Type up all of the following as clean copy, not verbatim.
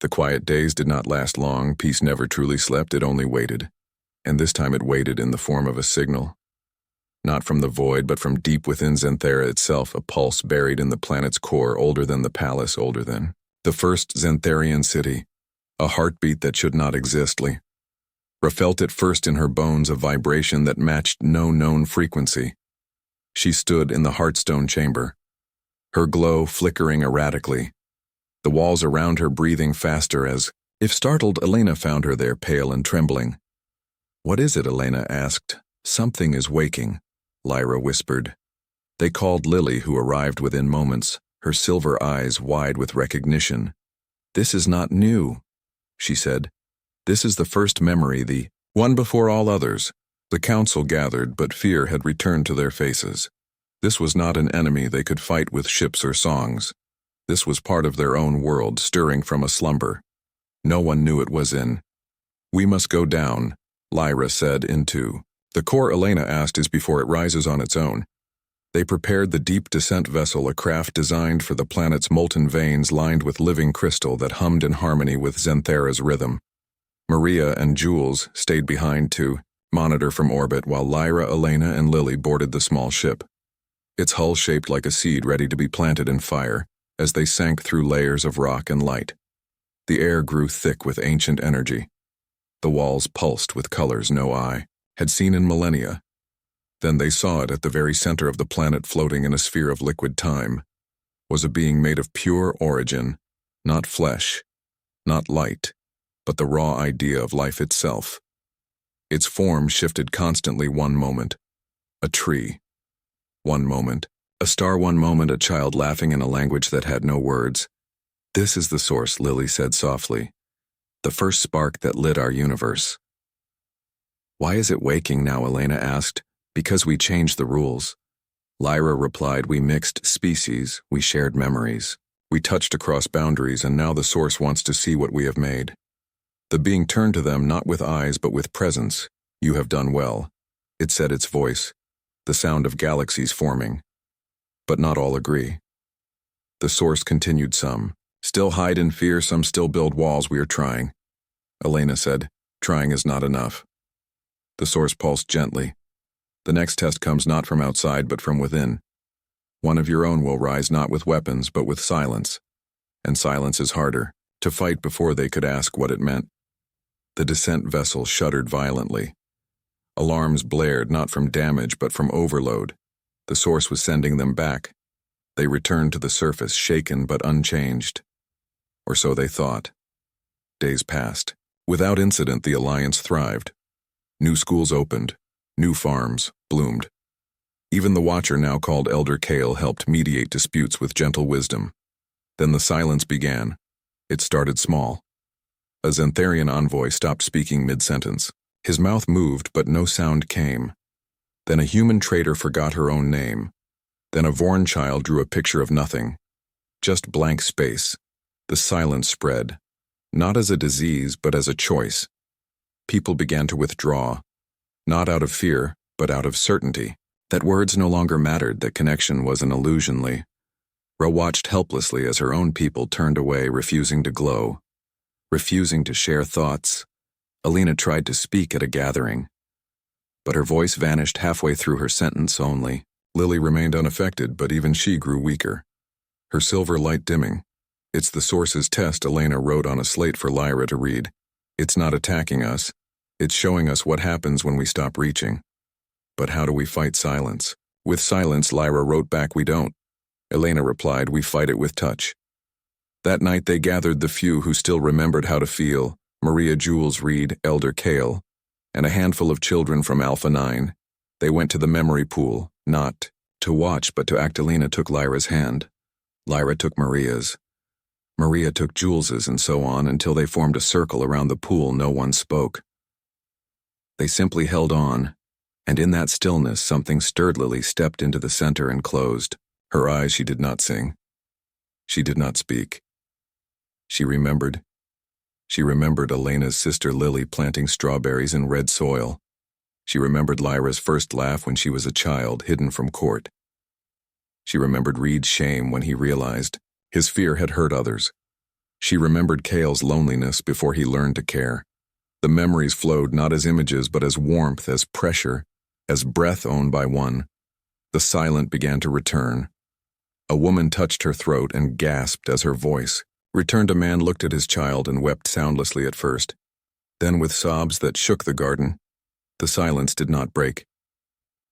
The quiet days did not last long. Peace never truly slept, it only waited. And this time it waited in the form of a signal. Not from the void, but from deep within Xanthera itself, a pulse buried in the planet's core, older than the palace, older than the first Xantharian city, a heartbeat that should not exist. Lyra felt it first in her bones, a vibration that matched no known frequency. She stood in the Heartstone chamber, her glow flickering erratically, the walls around her breathing faster as, if startled, Elena found her there, pale and trembling. "What is it?" Elena asked. "Something is waking," Lyra whispered. They called Lily, who arrived within moments, her silver eyes wide with recognition. "This is not new," she said. "This is the first memory, the one before all others." The council gathered, but fear had returned to their faces. This was not an enemy they could fight with ships or songs. This was part of their own world, stirring from a slumber. No one knew it was in. "We must go down," Lyra said, into the core. Elena asked, "Is before it rises on its own." They prepared the deep descent vessel, a craft designed for the planet's molten veins lined with living crystal that hummed in harmony with Xanthera's rhythm. Maria and Jules stayed behind to monitor from orbit while Lyra, Elena, and Lily boarded the small ship. Its hull shaped like a seed ready to be planted in fire as they sank through layers of rock and light. The air grew thick with ancient energy. The walls pulsed with colors no eye had seen in millennia. Then they saw it at the very center of the planet, floating in a sphere of liquid time, was a being made of pure origin, not flesh, not light, but the raw idea of life itself. Its form shifted constantly. One moment, a tree. One moment, a star. One moment, a child laughing in a language that had no words. "This is the source," Lily said softly. "The first spark that lit our universe." "Why is it waking now?" Elena asked. "Because we changed the rules." Lyra replied, "We mixed species, we shared memories. We touched across boundaries, and now the source wants to see what we have made." The being turned to them, not with eyes but with presence. "You have done well," it said, its voice, the sound of galaxies forming. "But not all agree." The source continued, "Some still hide in fear, some still build walls. We are trying." Elena said, "Trying is not enough." The source pulsed gently. "The next test comes not from outside but from within. One of your own will rise not with weapons but with silence. And silence is harder, to fight before they could ask what it meant." The descent vessel shuddered violently. Alarms blared, not from damage but from overload. The source was sending them back. They returned to the surface, shaken but unchanged. Or so they thought. Days passed. Without incident, the Alliance thrived. New schools opened. New farms bloomed. Even the Watcher, now called Elder Kale, helped mediate disputes with gentle wisdom. Then the silence began. It started small. A Xantharian envoy stopped speaking mid-sentence. His mouth moved, but no sound came. Then a human trader forgot her own name. Then a Vorn child drew a picture of nothing. Just blank space. The silence spread, not as a disease, but as a choice. People began to withdraw, not out of fear, but out of certainty, that words no longer mattered, that connection was an illusion. Lyra watched helplessly as her own people turned away, refusing to glow, refusing to share thoughts. Elena tried to speak at a gathering, but her voice vanished halfway through her sentence only. Lily remained unaffected, but even she grew weaker, her silver light dimming. "It's the source's test," Elena wrote on a slate for Lyra to read. "It's not attacking us. It's showing us what happens when we stop reaching. But how do we fight silence?" "With silence," Lyra wrote back. "We don't." Elena replied, "We fight it with touch." That night they gathered the few who still remembered how to feel: Maria, Jules, Reed, Elder Kale, and a handful of children from Alpha 9. They went to the memory pool, not to watch but to act. Elena took Lyra's hand. Lyra took Maria's. Maria took Jules's, and so on until they formed a circle around the pool. No one spoke. They simply held on, and in that stillness something stirred. Lily stepped into the center and closed her eyes. She did not sing. She did not speak. She remembered. She remembered Elena's sister Lily planting strawberries in red soil. She remembered Lyra's first laugh when she was a child, hidden from court. She remembered Reed's shame when he realized his fear had hurt others. She remembered Kale's loneliness before he learned to care. The memories flowed not as images but as warmth, as pressure, as breath owned by one. The silent began to return. A woman touched her throat and gasped as her voice returned. A man looked at his child and wept soundlessly at first. Then, with sobs that shook the garden, the silence did not break.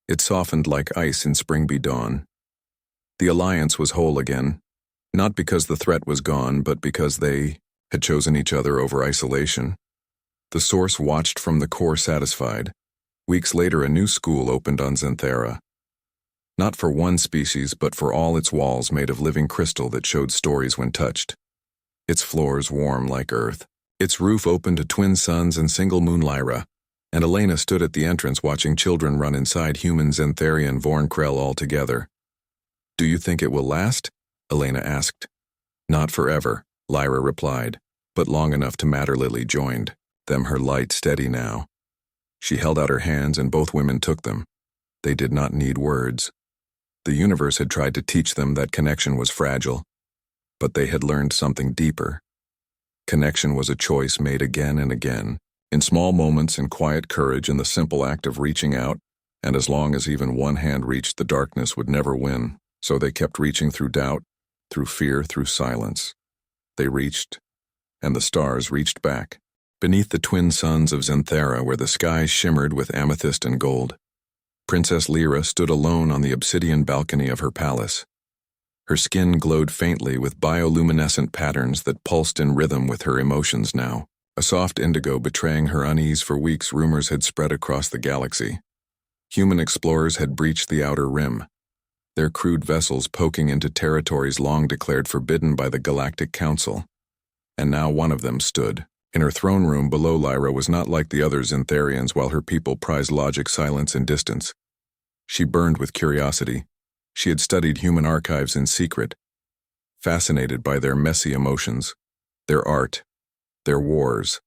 It softened like ice in spring-bee dawn. The alliance was whole again, not because the threat was gone, but because they had chosen each other over isolation. The Source watched from the core satisfied. Weeks later, a new school opened on Xanthera. Not for one species, but for all, its walls made of living crystal that showed stories when touched. Its floors warm like earth. Its roof open to twin suns and single moon Lyra, and Elena stood at the entrance watching children run inside human Xantharian Vorn Krell all together. "Do you think it will last?" Elena asked. "Not forever," Lyra replied, "but long enough to matter." Lily joined them, her light steady now. She held out her hands and both women took them. They did not need words. The universe had tried to teach them that connection was fragile, but they had learned something deeper. Connection was a choice made again and again, in small moments, in quiet courage, in the simple act of reaching out, and as long as even one hand reached, the darkness would never win. So they kept reaching through doubt, through fear, through silence. They reached, and the stars reached back, beneath the twin suns of Xanthera, where the sky shimmered with amethyst and gold. Princess Lyra stood alone on the obsidian balcony of her palace. Her skin glowed faintly with bioluminescent patterns that pulsed in rhythm with her emotions now. A soft indigo betraying her unease. For weeks, rumors had spread across the galaxy. Human explorers had breached the outer rim, their crude vessels poking into territories long declared forbidden by the Galactic Council. And now one of them stood. In her throne room below, Lyra was not like the other Xantharians. While her people prized logic, silence, and distance, she burned with curiosity. She had studied human archives in secret, fascinated by their messy emotions, their art, their wars,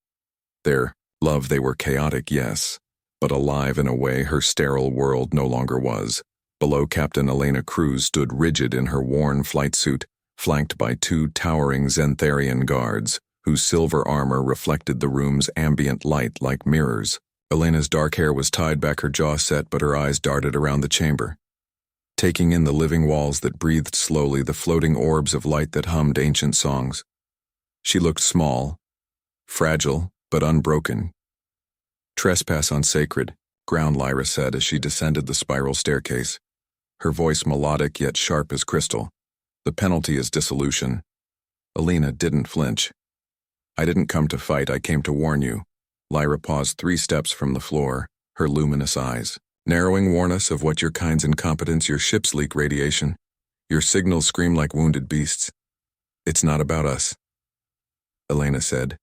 their love. They were chaotic, yes, but alive in a way her sterile world no longer was. Below, Captain Elena Cruz stood rigid in her worn flight suit, flanked by two towering Xantharian guards, whose silver armor reflected the room's ambient light like mirrors. Elena's dark hair was tied back, her jaw set, but her eyes darted around the chamber, taking in the living walls that breathed slowly, the floating orbs of light that hummed ancient songs. She looked small, fragile, but unbroken. "Trespass on sacred ground," Lyra said as she descended the spiral staircase, her voice melodic yet sharp as crystal. "The penalty is dissolution." Elena didn't flinch. "I didn't come to fight, I came to warn you." Lyra paused 3 steps from the floor, her luminous eyes narrowing. "Warn us of what your kind's incompetence. Your ships leak radiation. Your signals scream like wounded beasts. It's not about us," Elena said,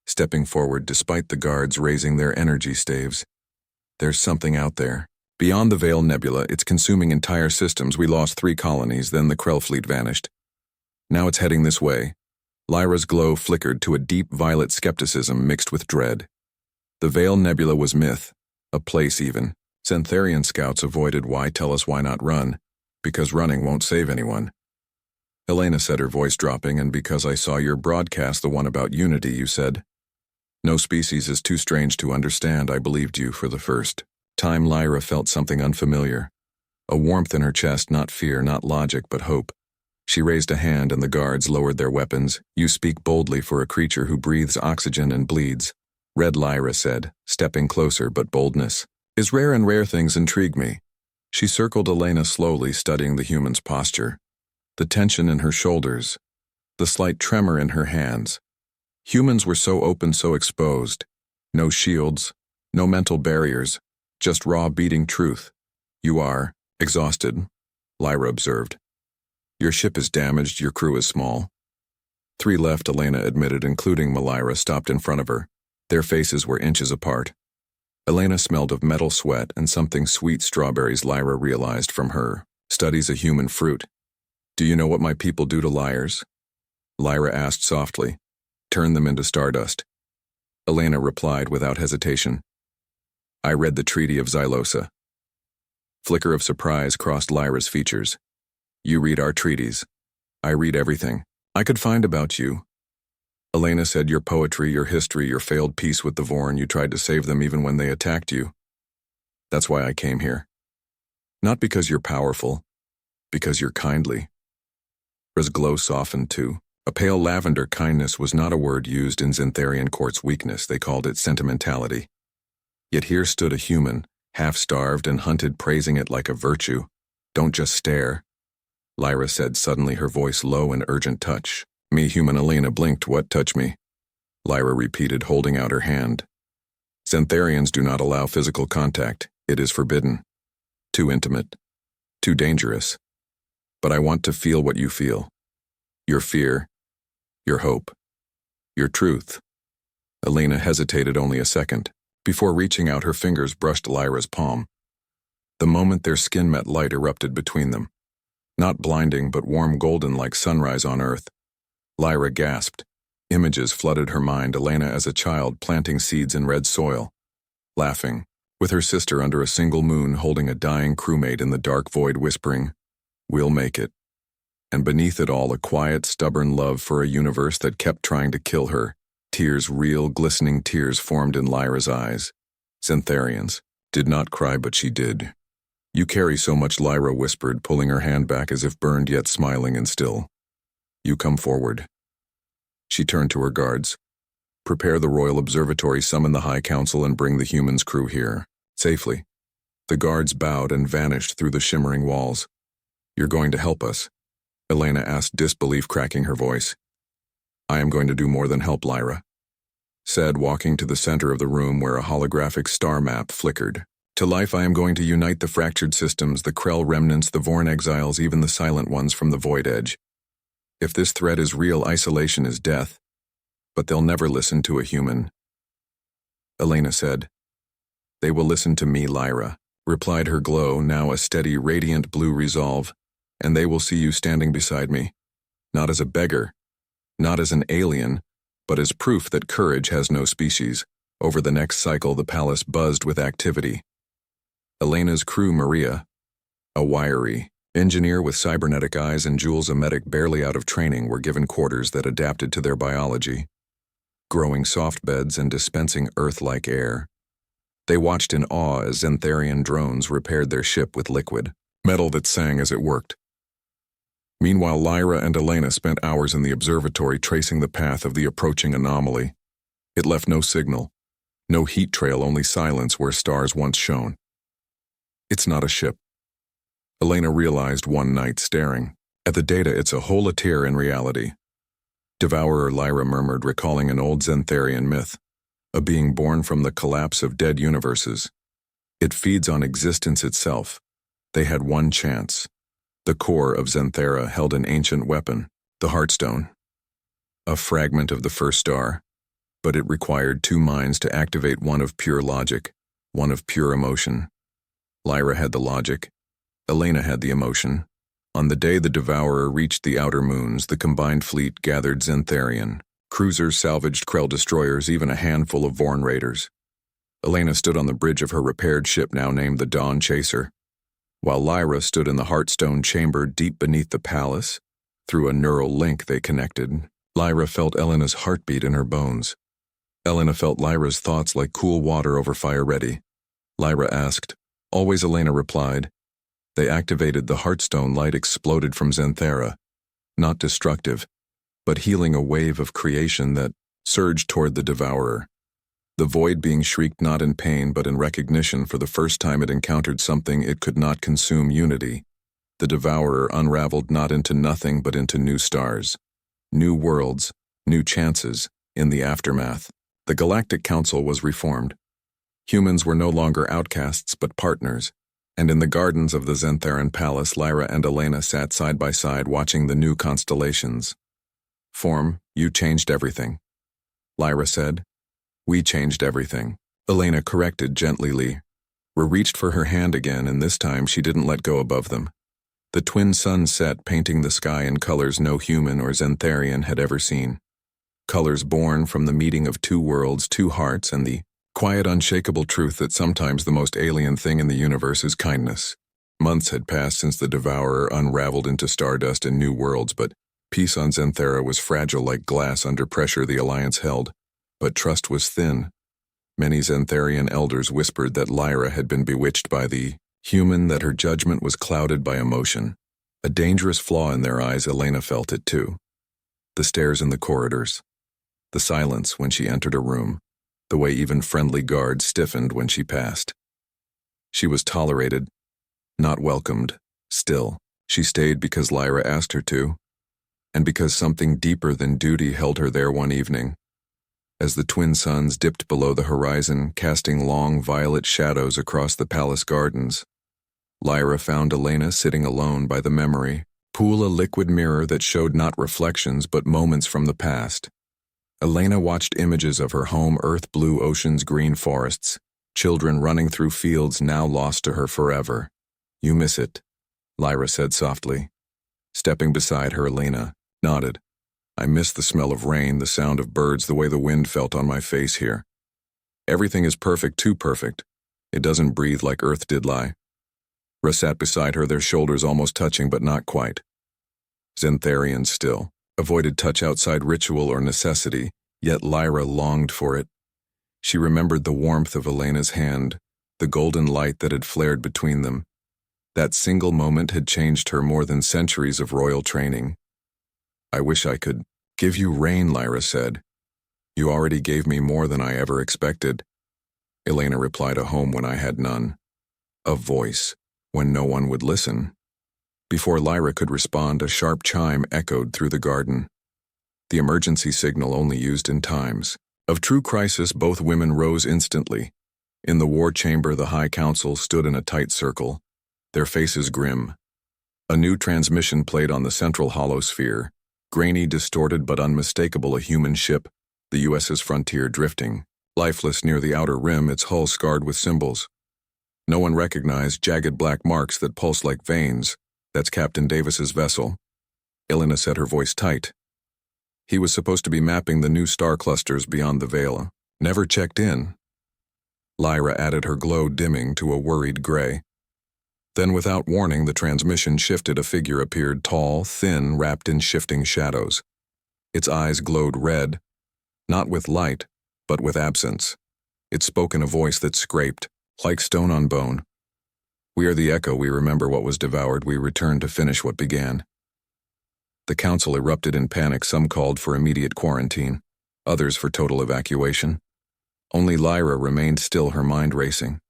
stepping forward despite the guards raising their energy staves. "There's something out there. Beyond the Veil Nebula, it's consuming entire systems. We lost 3 colonies, then the Krell fleet vanished. Now it's heading this way." Lyra's glow flickered to a deep violet skepticism mixed with dread. The Veil Nebula was myth, a place even. Xantharian scouts avoided. Why? Tell us, why not run? Because running won't save anyone. Elena said, her voice dropping. "And because I saw your broadcast, the one about unity, you said. No species is too strange to understand. I believed you for the first time." Lyra felt something unfamiliar, a warmth in her chest, not fear, not logic, but hope. She raised a hand and the guards lowered their weapons. "You speak boldly for a creature who breathes oxygen and bleeds." "Red," Lyra said, stepping closer, "but boldness is rare, and rare things intrigue me." She circled Elena slowly, studying the human's posture, the tension in her shoulders, the slight tremor in her hands. Humans were so open, so exposed. No shields, no mental barriers, just raw beating truth. "You are exhausted," Lyra observed. "Your ship is damaged, your crew is small." 3 left, Elena admitted, including Lyra stopped in front of her. Their faces were inches apart. Elena smelled of metal sweat and something sweet. Strawberries, Lyra realized from her studies of human fruit. "Do you know what my people do to liars?" Lyra asked softly. "Turn them into stardust." Elena replied without hesitation. "I read the Treaty of Xylosa." Flicker of surprise crossed Lyra's features. "You read our treaties. I read everything I could find about you." Elena said your poetry, your history, your failed peace with the Vorn, you tried to save them even when they attacked you. That's why I came here. Not because you're powerful, because you're kindly. Lyra's glow softened too. A pale lavender kindness was not a word used in Xantharian court's weakness, they called it sentimentality. Yet here stood a human, half-starved and hunted, praising it like a virtue. Don't just stare, Lyra said suddenly, her voice low and urgent. Touch me. Human Elena blinked. What, touch me? Lyra repeated, holding out her hand. Xantharians do not allow physical contact. It is forbidden. Too intimate. Too dangerous. But I want to feel what you feel. Your fear. Your hope. Your truth. Elena hesitated only a second. Before reaching out, her fingers brushed Lyra's palm. The moment their skin met, light erupted between them. Not blinding, but warm golden like sunrise on earth. Lyra gasped. Images flooded her mind, Elena as a child planting seeds in red soil. Laughing, with her sister under a single moon, holding a dying crewmate in the dark void, whispering, "We'll make it." And beneath it all, a quiet, stubborn love for a universe that kept trying to kill her. Tears, real, glistening tears, formed in Lyra's eyes. Xantharians did not cry, but she did. You carry so much, Lyra whispered, pulling her hand back as if burned, yet smiling and still. You come forward. She turned to her guards. Prepare the Royal Observatory, summon the High Council, and bring the humans' crew here. Safely. The guards bowed and vanished through the shimmering walls. You're going to help us? Elena asked, disbelief cracking her voice. I am going to do more than help, Lyra said, walking to the center of the room where a holographic star map flickered. To life, I am going to unite the fractured systems, the Krell remnants, the Vorn exiles, even the silent ones from the void edge. If this threat is real, isolation is death. But they'll never listen to a human. Elena said. They will listen to me, Lyra, replied, her glow now a steady, radiant blue resolve, and they will see you standing beside me, not as a beggar, not as an alien, but as proof that courage has no species. Over the next cycle, the palace buzzed with activity. Elena's crew, Maria, a wiry engineer with cybernetic eyes, and Jules, a medic barely out of training, were given quarters that adapted to their biology, growing soft beds and dispensing Earth-like air. They watched in awe as Xantharian drones repaired their ship with liquid metal that sang as it worked. Meanwhile, Lyra and Elena spent hours in the observatory tracing the path of the approaching anomaly. It left no signal, no heat trail, only silence where stars once shone. It's not a ship. Elena realized one night, staring at the data. It's a holoteer in reality. Devourer, Lyra murmured, recalling an old Xantharian myth, a being born from the collapse of dead universes. It feeds on existence itself. They had one chance. The core of Xanthara held an ancient weapon, the Heartstone, a fragment of the first star, but it required two minds to activate, one of pure logic, one of pure emotion. Lyra had the logic. Elena had the emotion. On the day the Devourer reached the outer moons, the combined fleet gathered Xantharian cruisers, salvaged Krell destroyers, even a handful of Vorn raiders. Elena stood on the bridge of her repaired ship, now named the Dawn Chaser, while Lyra stood in the Heartstone chamber deep beneath the palace. Through a neural link they connected. Lyra felt Elena's heartbeat in her bones. Elena felt Lyra's thoughts like cool water over fire ready. Lyra asked. Always, Elena replied. They activated the Heartstone. Light exploded from Xanthara. Not destructive, but healing, a wave of creation that surged toward the Devourer. The void being shrieked not in pain but in recognition. For the first time it encountered something it could not consume, unity. The Devourer unraveled not into nothing but into new stars, new worlds, new chances. In the aftermath, the Galactic Council was reformed. Humans were no longer outcasts but partners, and in the gardens of the Xantharan palace, Lyra and Elena sat side by side watching the new constellations. Form, you changed everything, Lyra said. We changed everything, Elena corrected gently. Lyra reached for her hand again, and this time she didn't let go. Above them, the twin suns set, painting the sky in colors no human or Xantharian had ever seen. Colors born from the meeting of two worlds, two hearts, and the quiet, unshakable truth that sometimes the most alien thing in the universe is kindness. Months had passed since the Devourer unraveled into stardust and new worlds, but Peace on Xanthera was fragile like glass under pressure the Alliance held, but trust was thin. Many Xantharian elders whispered that Lyra had been bewitched by the human, that her judgment was clouded by emotion. A dangerous flaw in their eyes. Elena felt it too. The stares in the corridors, the silence when she entered a room, the way even friendly guards stiffened when she passed. She was tolerated, not welcomed. Still, she stayed because Lyra asked her to, and because something deeper than duty held her there one evening. As the twin suns dipped below the horizon, casting long violet shadows across the palace gardens, Lyra found Elena sitting alone by the memory pool, a liquid mirror that showed not reflections but moments from the past. Elena watched images of her home, earth, blue oceans, green forests, children running through fields now lost to her forever. "You miss it," Lyra said softly. Stepping beside her, Elena nodded. "I miss the smell of rain, the sound of birds, the way the wind felt on my face here. Everything is perfect, too perfect. It doesn't breathe like Earth did lie." Ra sat beside her, their shoulders almost touching but not quite. Xantharian still, avoided touch outside ritual or necessity, yet Lyra longed for it. She remembered the warmth of Elena's hand, the golden light that had flared between them. That single moment had changed her more than centuries of royal training. "I wish I could give you rain," Lyra said. "You already gave me more than I ever expected." Elena replied, "A home when I had none. A voice when no one would listen." Before Lyra could respond, a sharp chime echoed through the garden. The emergency signal only used in times of true crisis. Both women rose instantly. In the war chamber, the High Council stood in a tight circle, their faces grim. A new transmission played on the central holosphere, grainy, distorted but unmistakable. A human ship, the USS Frontier, drifting, lifeless near the outer rim, its hull scarred with symbols. No one recognized jagged black marks that pulsed like veins. "That's Captain Davis's vessel." Elena said, her voice tight. "He was supposed to be mapping the new star clusters beyond the veil. Never checked in." Lyra added, her glow dimming to a worried gray. Then, without warning, the transmission shifted. A figure appeared, tall, thin, wrapped in shifting shadows. Its eyes glowed red, not with light, but with absence. It spoke in a voice that scraped, like stone on bone. "We are the Echo. We remember what was devoured. We return to finish what began." The council erupted in panic. Some called for immediate quarantine, others for total evacuation. Only Lyra remained still, her mind racing.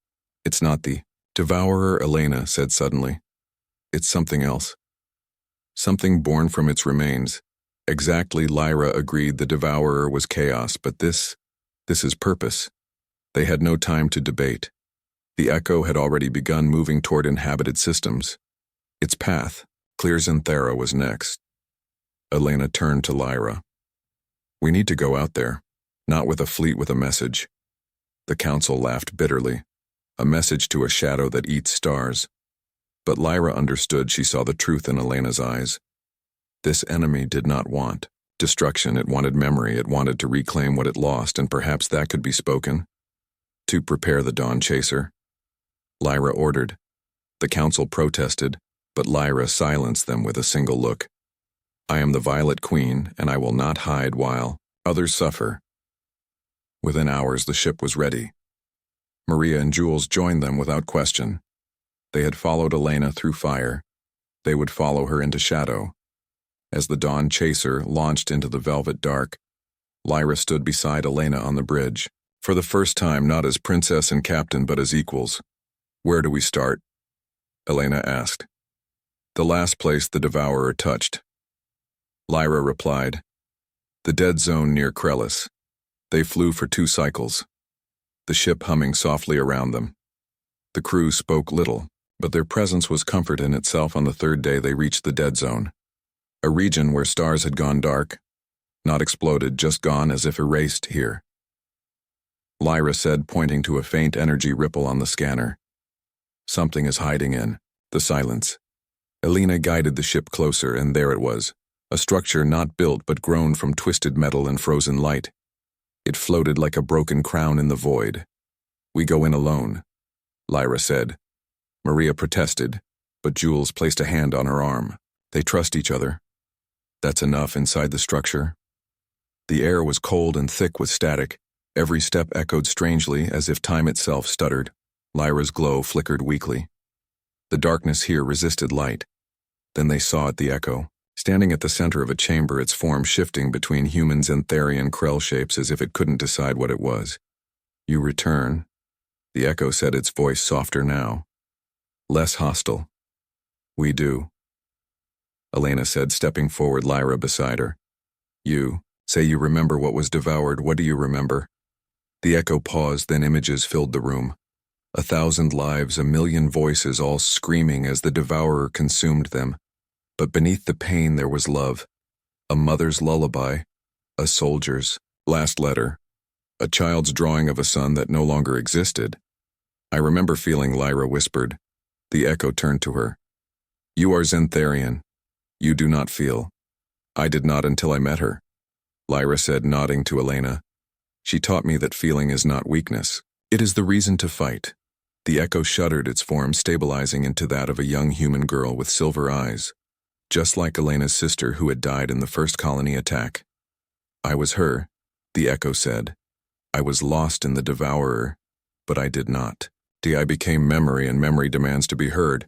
"It's not the devourer," Elena said suddenly. "It's something else. Something born from its remains." "Exactly," Lyra agreed. "The devourer was chaos, but this is purpose." They had no time to debate. The Echo had already begun moving toward inhabited systems. Its path, clear Xanthera, was next. Elena turned to Lyra. "We need to go out there, not with a fleet, with a message." The council laughed bitterly. "A message to a shadow that eats stars." But Lyra understood. She saw the truth in Elena's eyes. This enemy did not want destruction. It wanted memory. It wanted to reclaim what it lost, and perhaps that could be spoken. "To prepare the Dawn Chaser," Lyra ordered. The council protested, but Lyra silenced them with a single look. "I am the Violet Queen, and I will not hide while others suffer." Within hours, the ship was ready. Maria and Jules joined them without question. They had followed Elena through fire. They would follow her into shadow. As the Dawn Chaser launched into the velvet dark, Lyra stood beside Elena on the bridge, for the first time not as princess and captain but as equals. "Where do we start?" Elena asked. "The last place the devourer touched." Lyra replied, "The dead zone near Krellis." They flew for 2 cycles, the ship humming softly around them. The crew spoke little, but their presence was comfort in itself. On the 3rd day they reached the dead zone, a region where stars had gone dark, not exploded, just gone, as if erased here. Lyra said, pointing to a faint energy ripple on the scanner. "Something is hiding in the silence." Elena guided the ship closer, and there it was, a structure not built but grown from twisted metal and frozen light. It floated like a broken crown in the void. "We go in alone," Lyra said. Maria protested, but Jules placed a hand on her arm. "They trust each other." That's enough inside the structure. The air was cold and thick with static. Every step echoed strangely, as if time itself stuttered. Lyra's glow flickered weakly. The darkness here resisted light. Then they saw it, the echo, standing at the center of a chamber, its form shifting between human Xantharian Krell shapes as if it couldn't decide what it was. You return, the echo said, its voice softer now. Less hostile. We do, Elena said, stepping forward, Lyra beside her. You say you remember what was devoured. What do you remember? The echo paused, then images filled the room. 1,000 lives, 1,000,000 voices, all screaming as the devourer consumed them. But beneath the pain there was love. A mother's lullaby, a soldier's last letter, a child's drawing of a son that no longer existed. I remember feeling, Lyra whispered. The echo turned to her. You are Xantharian. You do not feel. I did not until I met her, Lyra said, nodding to Elena. She taught me that feeling is not weakness. It is the reason to fight. The echo shuddered, its form stabilizing into that of a young human girl with silver eyes, just like Elena's sister who had died in the first colony attack. I was her, the echo said. I was lost in the devourer, but I did not. I became memory, and memory demands to be heard.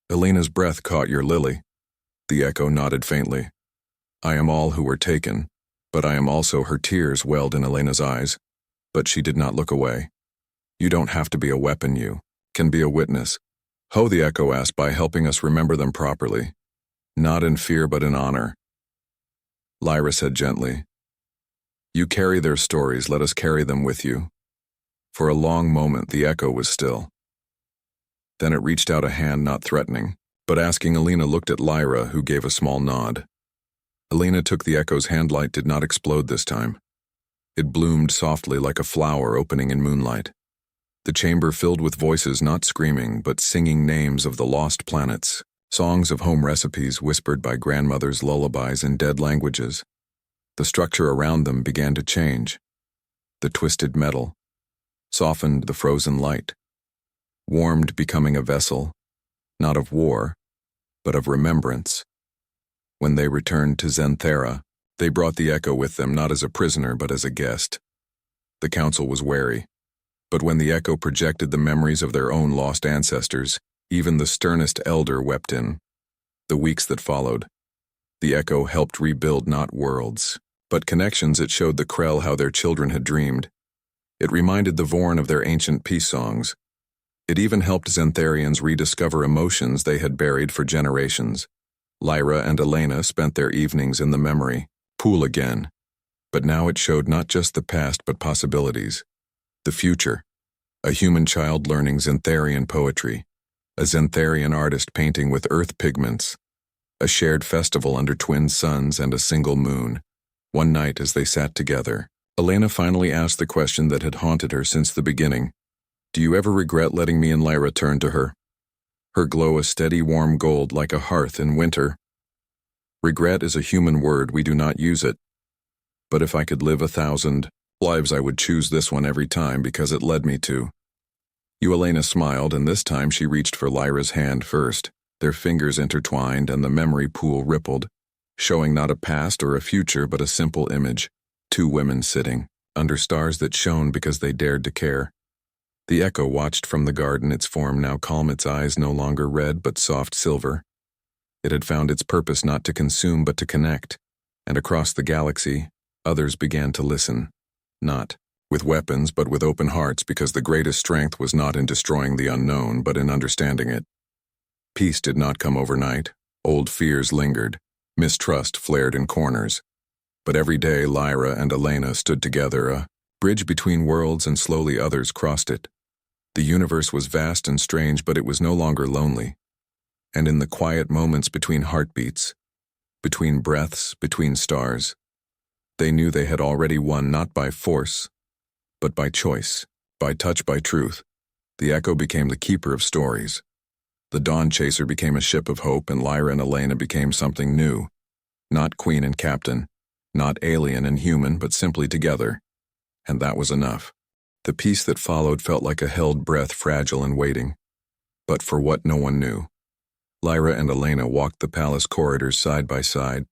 Elena's breath caught your lily. The echo nodded faintly. I am all who were taken, but I am also her. Tears welled in Elena's eyes, but she did not look away. You don't have to be a weapon, you can be a witness. Ho, the echo asked, by helping us remember them properly. Not in fear, but in honor. Lyra said gently. You carry their stories, let us carry them with you. For a long moment the echo was still. Then it reached out a hand, not threatening, but asking. Elena looked at Lyra, who gave a small nod. Elena took the echo's hand. Light did not explode this time. It bloomed softly like a flower opening in moonlight. The chamber filled with voices, not screaming, but singing names of the lost planets, songs of home recipes whispered by grandmothers, lullabies in dead languages. The structure around them began to change. The twisted metal softened, the frozen light warmed, becoming a vessel, not of war, but of remembrance. When they returned to Xanthara, they brought the echo with them, not as a prisoner, but as a guest. The council was wary, but when the echo projected the memories of their own lost ancestors, even the sternest elder wept in. The weeks that followed, the echo helped rebuild not worlds, but connections. It showed the Krell how their children had dreamed. It reminded the Vorn of their ancient peace songs. It even helped Xantharians rediscover emotions they had buried for generations. Lyra and Elena spent their evenings in the memory pool again, but now it showed not just the past but possibilities. The future, a human child learning Xantharian poetry, a Xantharian artist painting with earth pigments, a shared festival under twin suns and a single moon. One night as they sat together, Elena finally asked the question that had haunted her since the beginning. Do you ever regret letting me? And Lyra turned to her. Her glow a steady warm gold like a hearth in winter. Regret is a human word, we do not use it. But if I could live 1,000 lives, I would choose this one every time because it led me to. You, Elena smiled, and this time she reached for Lyra's hand first. Their fingers intertwined and the memory pool rippled, showing not a past or a future but a simple image. 2 women sitting, under stars that shone because they dared to care. The echo watched from the garden, its form now calm, its eyes no longer red but soft silver. It had found its purpose not to consume but to connect, and across the galaxy, others began to listen. Not with weapons but with open hearts, because the greatest strength was not in destroying the unknown but in understanding it. Peace did not come overnight. Old fears lingered. Mistrust flared in corners. But every day Lyra and Elena stood together, a bridge between worlds, and slowly others crossed it. The universe was vast and strange, but it was no longer lonely. And in the quiet moments between heartbeats, between breaths, between stars, they knew they had already won, not by force, but by choice, by touch, by truth. The echo became the keeper of stories. The Dawn Chaser became a ship of hope, and Lyra and Elena became something new. Not queen and captain, not alien and human, but simply together. And that was enough. The peace that followed felt like a held breath, fragile and waiting. But for what no one knew. Lyra and Elena walked the palace corridors side by side.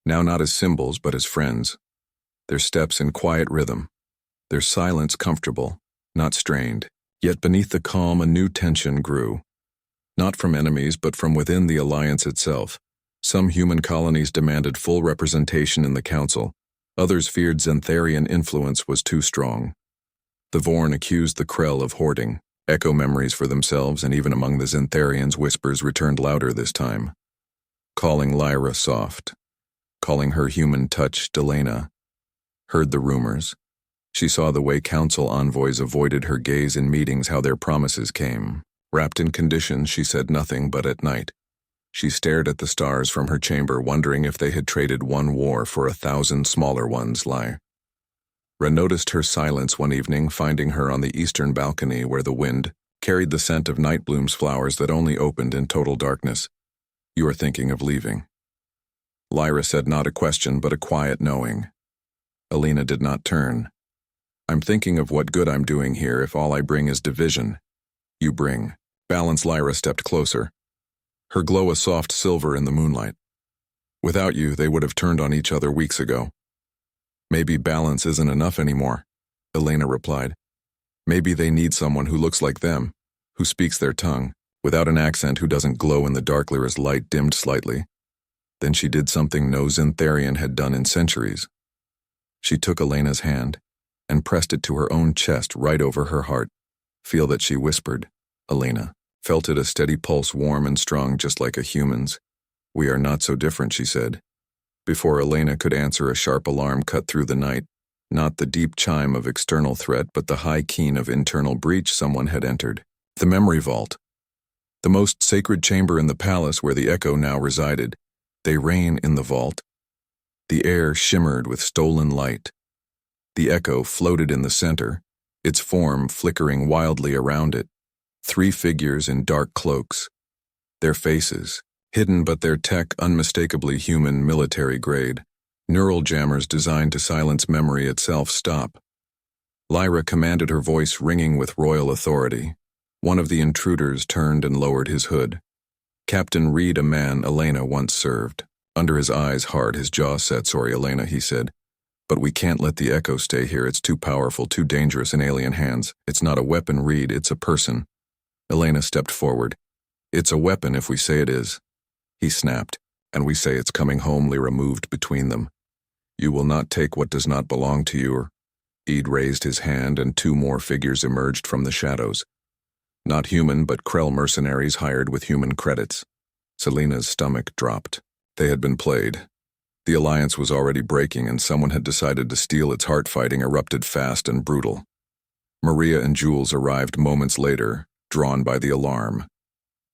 now not as symbols but as friends, their steps in quiet rhythm, their silence comfortable, not strained. Yet beneath the calm a new tension grew, not from enemies but from within the alliance itself. Some human colonies demanded full representation in the council, others feared Xantharian influence was too strong. The Vorn accused the Krell of hoarding echo memories for themselves, and even among the Xantharians whispers returned louder this time, calling Lyra soft, calling her human touch Delena. Heard the rumors. She saw the way council envoys avoided her gaze in meetings, how their promises came. Wrapped in conditions, she said nothing, but at night, she stared at the stars from her chamber, wondering if they had traded one war for 1,000 smaller ones. Lyra noticed her silence one evening, finding her on the eastern balcony where the wind carried the scent of Nightbloom's flowers that only opened in total darkness. "You are thinking of leaving." Lyra said not a question, but a quiet knowing. Alina did not turn. "I'm thinking of what good I'm doing here if all I bring is division. You bring balance." Lyra stepped closer, her glow a soft silver in the moonlight. "Without you, they would have turned on each other weeks ago." "Maybe balance isn't enough anymore," Elena replied. "Maybe they need someone who looks like them, who speaks their tongue, without an accent, who doesn't glow in the dark." Lyra's light dimmed slightly. Then she did something no Xantharian had done in centuries. She took Elena's hand and pressed it to her own chest, right over her heart. "Feel that," she whispered. Elena felt it, a steady pulse, warm and strong, just like a human's. "We are not so different," she said. Before Elena could answer, a sharp alarm cut through the night, not the deep chime of external threat, but the high keen of internal breach. Someone had entered the memory vault, the most sacred chamber in the palace where the Echo now resided. They reign in the vault. The air shimmered with stolen light. The Echo floated in the center, its form flickering wildly around it. 3 figures in dark cloaks, their faces hidden but their tech unmistakably human, military grade. Neural jammers designed to silence memory itself. "Stop." Lyra commanded, her voice ringing with royal authority. One of the intruders turned and lowered his hood. Captain Reed, a man Elena once served. Under his eyes hard, his jaw set. "Sorry, Elena," he said, "but we can't let the Echo stay here. It's too powerful, too dangerous in alien hands. It's not a weapon, Reed, it's a person." Elena stepped forward. "It's a weapon if we say it is." He snapped. "And we say it's coming home." Lyra moved between them. "You will not take what does not belong to you." Ede raised his hand, and 2 more figures emerged from the shadows. Not human, but Krell mercenaries hired with human credits. Selena's stomach dropped. They had been played. The alliance was already breaking, and someone had decided to steal its heart. Fighting erupted fast and brutal. Maria and Jules arrived moments later, drawn by the alarm.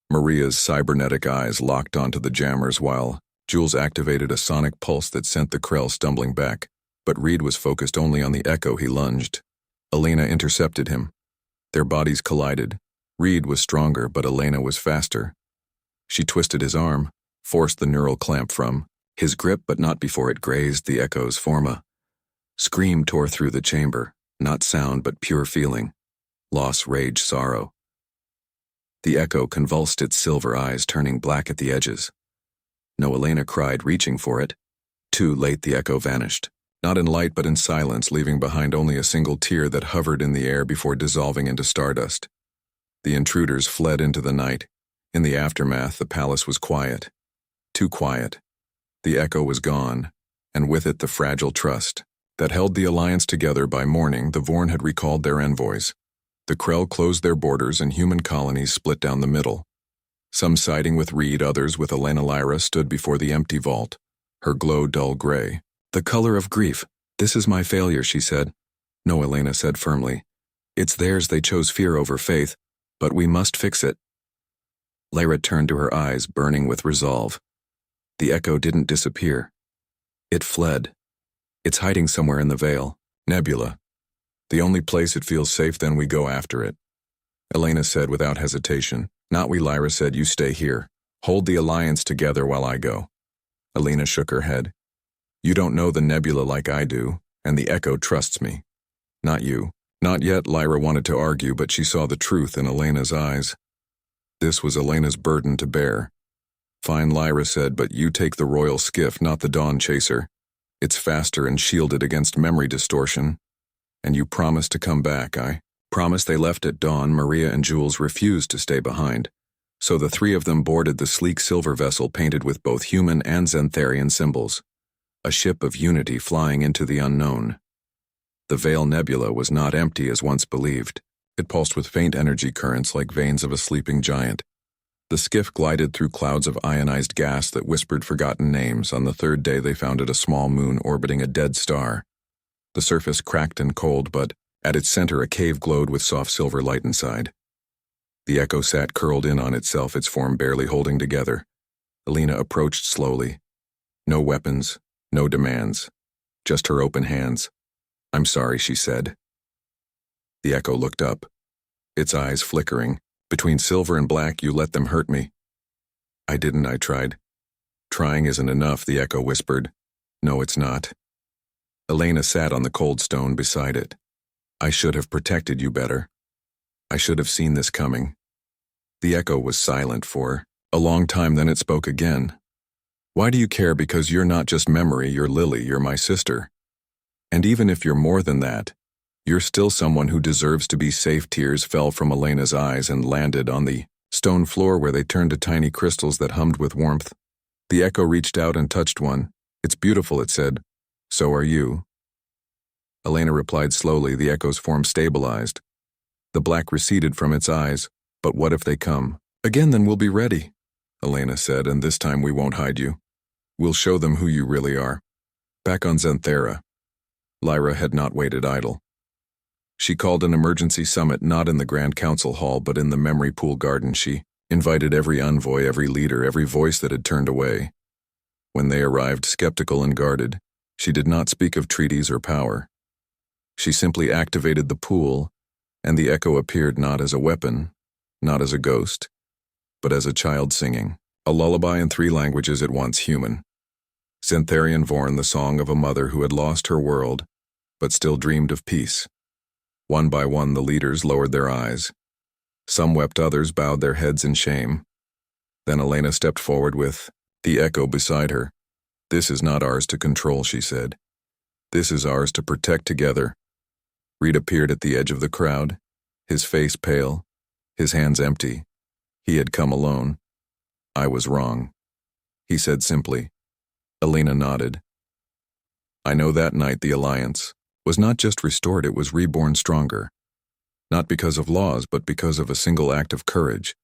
Maria's cybernetic eyes locked onto the jammers, while Jules activated a sonic pulse that sent the Krell stumbling back. But Reed was focused only on the Echo. He lunged. Elena intercepted him. Their bodies collided. Reed was stronger, but Elena was faster. She twisted his arm, forced the neural clamp from his grip, but not before it grazed the Echo's forma. Scream tore through the chamber, not sound but pure feeling. Loss, rage, sorrow. The Echo convulsed, its silver eyes turning black at the edges. "No," Elena cried, reaching for it. Too late, the Echo vanished. Not in light but in silence, leaving behind only a single tear that hovered in the air before dissolving into stardust. The intruders fled into the night. In the aftermath, the palace was quiet. Too quiet. The Echo was gone, and with it the fragile trust that held the alliance together. By morning, the Vorn had recalled their envoys. The Krell closed their borders, and human colonies split down the middle. Some siding with Reed, others with Elena. Lyra stood before the empty vault, her glow dull gray, the color of grief. "This is my failure," she said. "No," Elena said firmly. "It's theirs. They chose fear over faith, but we must fix it." Lyra turned to her eyes, burning with resolve. The Echo didn't disappear. It fled. It's hiding somewhere in the Veil. Nebula. The only place it feels safe, then we go after it. Elena said without hesitation. "Not we," Lyra said. "You stay here. Hold the alliance together while I go." Elena shook her head. "You don't know the Nebula like I do, and the Echo trusts me. Not you." "Not yet," Lyra wanted to argue, but she saw the truth in Elena's eyes. This was Elena's burden to bear. Fine, Lyra said, but you take the royal skiff, not the Dawn Chaser. It's faster and shielded against memory distortion. And you promised to come back. I promised. They left at dawn. Maria and Jules refused to stay behind. So the three of them boarded the sleek silver vessel painted with both human and Xantharian symbols. A ship of unity flying into the unknown. The Veil Nebula was not empty as once believed. It pulsed with faint energy currents like veins of a sleeping giant. The skiff glided through clouds of ionized gas that whispered forgotten names. On the third day they found it a small moon orbiting a dead star. The surface cracked and cold, but at its center a cave glowed with soft silver light inside. The Echo sat curled in on itself, its form barely holding together. Alina approached slowly. No weapons, no demands, just her open hands. "I'm sorry," she said. The Echo looked up, its eyes flickering. "Between silver and black, you let them hurt me." "I didn't, I tried." "Trying isn't enough," the Echo whispered. "No, it's not." Elena sat on the cold stone beside it. "I should have protected you better. I should have seen this coming." The Echo was silent for a long time, then it spoke again. "Why do you care? Because you're not just memory, you're Lily, you're my sister. And even if you're more than that, you're still someone who deserves to be safe." Tears fell from Elena's eyes and landed on the stone floor where they turned to tiny crystals that hummed with warmth. The Echo reached out and touched one. "It's beautiful," it said. "So are you." Elena replied slowly. The Echo's form stabilized. The black receded from its eyes. "But what if they come again? Then we'll be ready," Elena said, "and this time we won't hide you. We'll show them who you really are." Back on Xanthara, Lyra had not waited idle. She called an emergency summit not in the Grand Council Hall but in the Memory Pool Garden. She invited every envoy, every leader, every voice that had turned away. When they arrived, skeptical and guarded, she did not speak of treaties or power. She simply activated the pool, and the Echo appeared not as a weapon, not as a ghost, but as a child singing, a lullaby in 3 languages at once: human, Xantharian born, the song of a mother who had lost her world, but still dreamed of peace. One by one the leaders lowered their eyes. Some wept, others bowed their heads in shame. Then Elena stepped forward with the Echo beside her. "This is not ours to control," she said. "This is ours to protect together." Reed appeared at the edge of the crowd, his face pale, his hands empty. He had come alone. "I was wrong," he said simply. Elena nodded. "I know that night the Alliance was not just restored, it was reborn stronger. Not because of laws, but because of a single act of courage.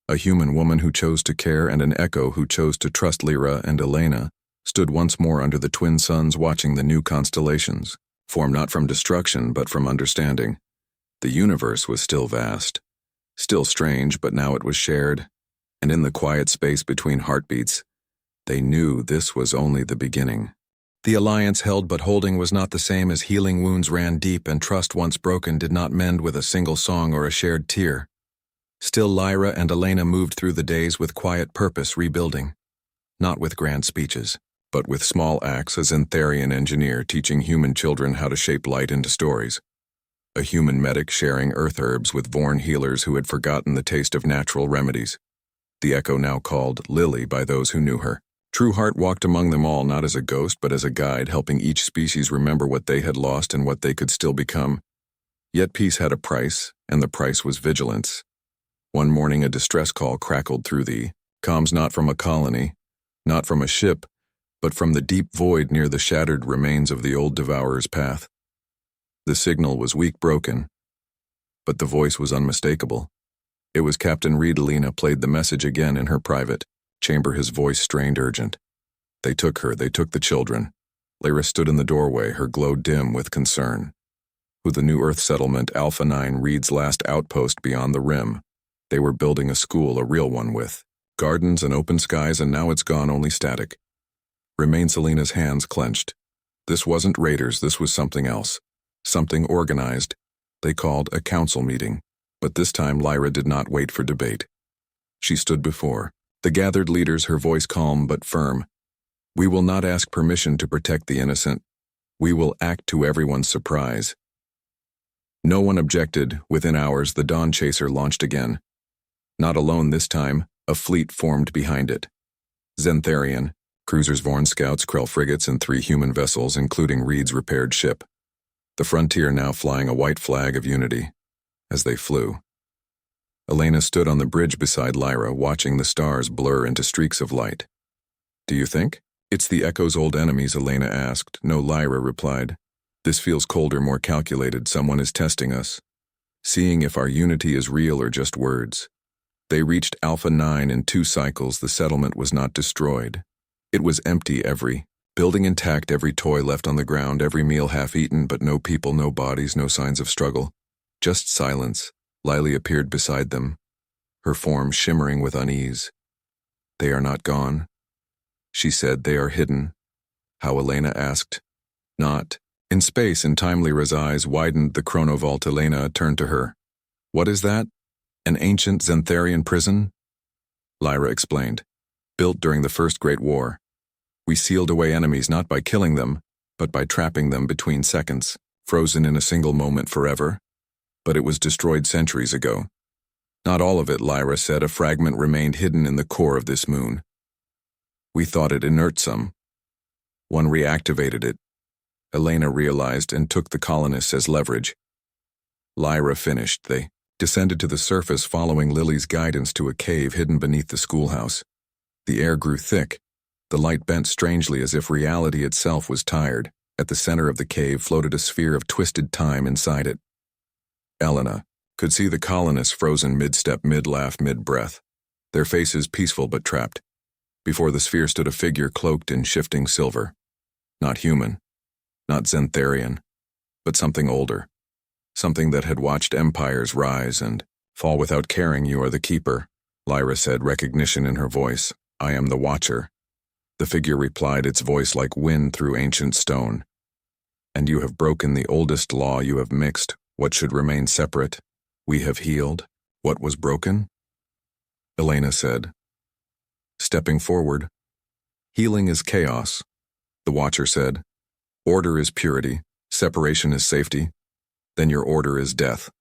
A human woman who chose to care and an Echo who chose to trust. Lyra and Elena stood once more under the twin suns watching the new constellations, formed not from destruction but from understanding. The universe was still vast, still strange, but now it was shared, and in the quiet space between heartbeats, they knew this was only the beginning. The Alliance held, but holding was not the same as healing wounds ran deep, and trust once broken did not mend with a single song or a shared tear. Still Lyra and Elena moved through the days with quiet purpose, rebuilding, not with grand speeches, but with small acts. A Xantharian engineer teaching human children how to shape light into stories. A human medic sharing earth herbs with Vorn healers who had forgotten the taste of natural remedies. The Echo now called Lily by those who knew her. True Heart walked among them all, not as a ghost but as a guide, helping each species remember what they had lost and what they could still become. Yet peace had a price, and the price was vigilance. One morning a distress call crackled through the comms, not from a colony, not from a ship, but from the deep void near the shattered remains of the old Devourer's path. The signal was weak, broken, but the voice was unmistakable. It was Captain Reed. Elena played the message again in her private chamber, his voice strained, urgent. "They took her, they took the children." Lyra stood in the doorway, her glow dim with concern. With the new Earth settlement, Alpha 9, Reed's last outpost beyond the rim, they were building a school, a real one, with gardens and open skies, and now it's gone, only static. Remained. Selena's hands clenched. This wasn't raiders, this was something else. Something organized. They called a council meeting, but this time Lyra did not wait for debate. She stood before the gathered leaders, her voice calm but firm. "We will not ask permission to protect the innocent. We will act to everyone's surprise." No one objected. Within hours, the Dawn Chaser launched again. Not alone this time, a fleet formed behind it. Xantharian, cruisers, Vorn scouts, Krell frigates, and 3 human vessels, including Reed's repaired ship. The frontier now flying a white flag of unity. As they flew, Elena stood on the bridge beside Lyra, watching the stars blur into streaks of light. "Do you think?" "It's the Echo's old enemies," Elena asked. "No," Lyra replied. "This feels colder, more calculated. Someone is testing us, seeing if our unity is real or just words." They reached Alpha 9 in 2 cycles. The settlement was not destroyed. It was empty, every building intact, every toy left on the ground, every meal half-eaten, but no people, no bodies, no signs of struggle. Just silence. Lily appeared beside them, her form shimmering with unease. "They are not gone," she said. "They are hidden." "How?" Elena asked. "Not in space." In time, Lyra's eyes widened. The chronovault. Elena turned to her. "What is that?" "An ancient Xantharian prison," Lyra explained. "Built during the First Great War. We sealed away enemies not by killing them, but by trapping them between seconds, frozen in a single moment forever. But it was destroyed centuries ago." "Not all of it," Lyra said. "A fragment remained hidden in the core of this moon. We thought it inert some. One reactivated it," Elena realized, "and took the colonists as leverage." Lyra finished. They descended to the surface, following Lily's guidance to a cave hidden beneath the schoolhouse. The air grew thick. The light bent strangely, as if reality itself was tired. At the center of the cave floated a sphere of twisted time. Inside it, Elena could see the colonists frozen mid-step, mid-laugh, mid-breath, their faces peaceful but trapped. Before the sphere stood a figure cloaked in shifting silver. Not human, not Xantharian, but something older. Something that had watched empires rise and fall without caring. "You are the keeper," Lyra said, recognition in her voice. "I am the watcher." The figure replied, its voice like wind through ancient stone. "And you have broken the oldest law. You have mixed what should remain separate. We have healed what was broken," Elena said, stepping forward. "Healing is chaos," the watcher said. "Order is purity. Separation is safety. Then your order is death."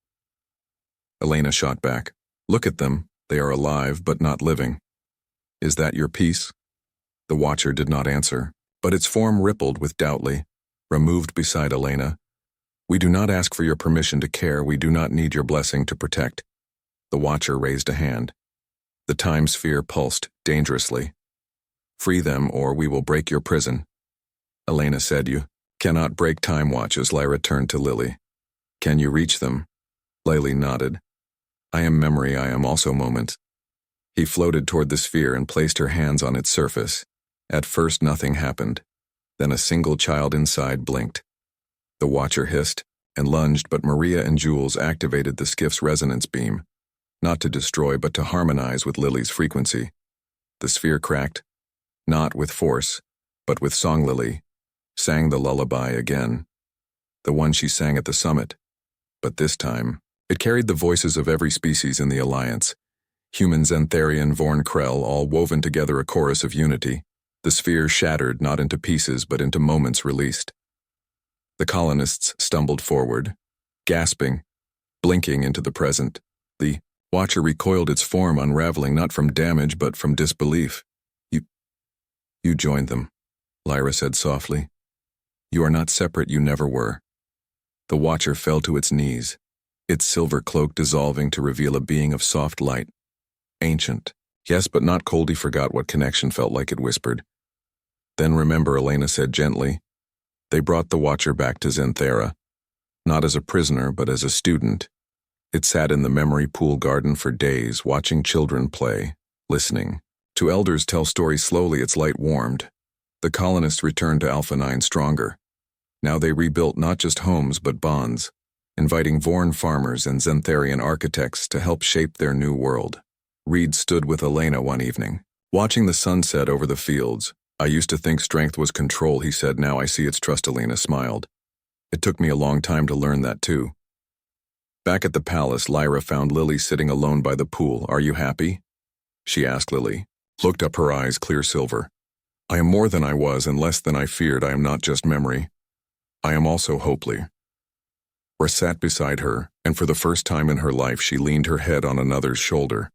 Elena shot back. "Look at them. They are alive, but not living. Is that your peace?" The watcher did not answer, but its form rippled with doubtly, removed beside Elena. "We do not ask for your permission to care. We do not need your blessing to protect." The watcher raised a hand. The time sphere pulsed dangerously. "Free them, or we will break your prison," Elena said. "You cannot break time watches." Lyra turned to Lily. "Can you reach them?" Lily nodded. "I am memory. I am also moment." He floated toward the sphere and placed her hands on its surface. At first nothing happened. Then a single child inside blinked. The watcher hissed and lunged, but Maria and Jules activated the skiff's resonance beam, not to destroy but to harmonize with Lily's frequency. The sphere cracked, not with force, but with song. Lily sang the lullaby again, the one she sang at the summit. But this time, it carried the voices of every species in the Alliance. Human, Xantharian, Vorn, Krell, all woven together, a chorus of unity. The sphere shattered, not into pieces, but into moments released. The colonists stumbled forward, gasping, blinking into the present. The watcher recoiled, its form unraveling, not from damage, but from disbelief. You joined them," Lyra said softly. "You are not separate. You never were." The watcher fell to its knees, its silver cloak dissolving to reveal a being of soft light. Ancient. Yes, but not cold. He forgot what connection felt like. It whispered. "Then remember," Elena said gently. "They brought the watcher back to Xanthara, not as a prisoner, but as a student. It sat in the memory pool garden for days, watching children play, listening to elders tell stories. Slowly its light warmed. The colonists returned to Alpha 9 stronger. Now they rebuilt not just homes, but bonds, inviting Vorn farmers and Xantharian architects to help shape their new world." Reed stood with Elena one evening, watching the sunset over the fields. "I used to think strength was control," he said. "Now I see it's trust." Elena smiled. "It took me a long time to learn that too." Back at the palace, Lyra found Lily sitting alone by the pool. "Are you happy?" she asked. Lily looked up, her eyes clear silver. "I am more than I was and less than I feared. I am not just memory. I am also hopefully." Or sat beside her, and for the first time in her life she leaned her head on another's shoulder.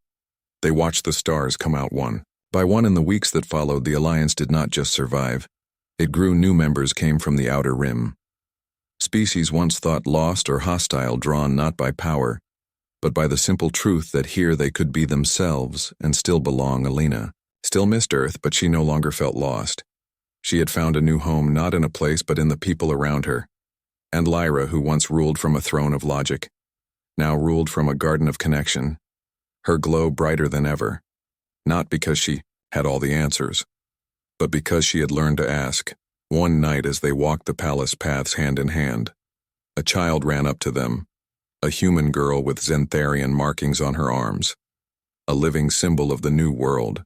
They watched the stars come out one By one in the weeks that followed, the Alliance did not just survive. It grew. New members came from the outer rim. Species once thought lost or hostile, drawn not by power, but by the simple truth that here they could be themselves and still belong. Alina still missed Earth, but she no longer felt lost. She had found a new home, not in a place but in the people around her. And Lyra, who once ruled from a throne of logic, now ruled from a garden of connection, her glow brighter than ever, not because she had all the answers, but because she had learned to ask. One night as they walked the palace paths hand in hand, a child ran up to them, a human girl with Xantharian markings on her arms, a living symbol of the new world.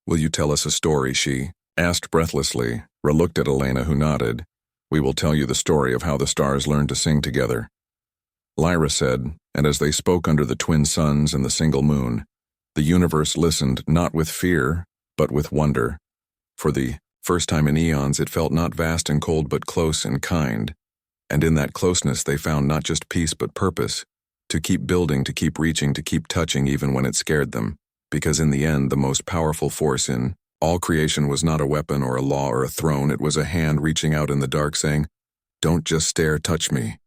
"Will you tell us a story?" she asked breathlessly. Ra looked at Elena, who nodded. "We will tell you the story of how the stars learned to sing together," Lyra said, and as they spoke under the twin suns and the single moon, the universe listened, not with fear, but with wonder. For the first time in eons, it felt not vast and cold but close and kind, and in that closeness they found not just peace but purpose, to keep building, to keep reaching, to keep touching even when it scared them, because in the end the most powerful force in all creation was not a weapon or a law or a throne. It was a hand reaching out in the dark saying, "Don't just stare, touch me."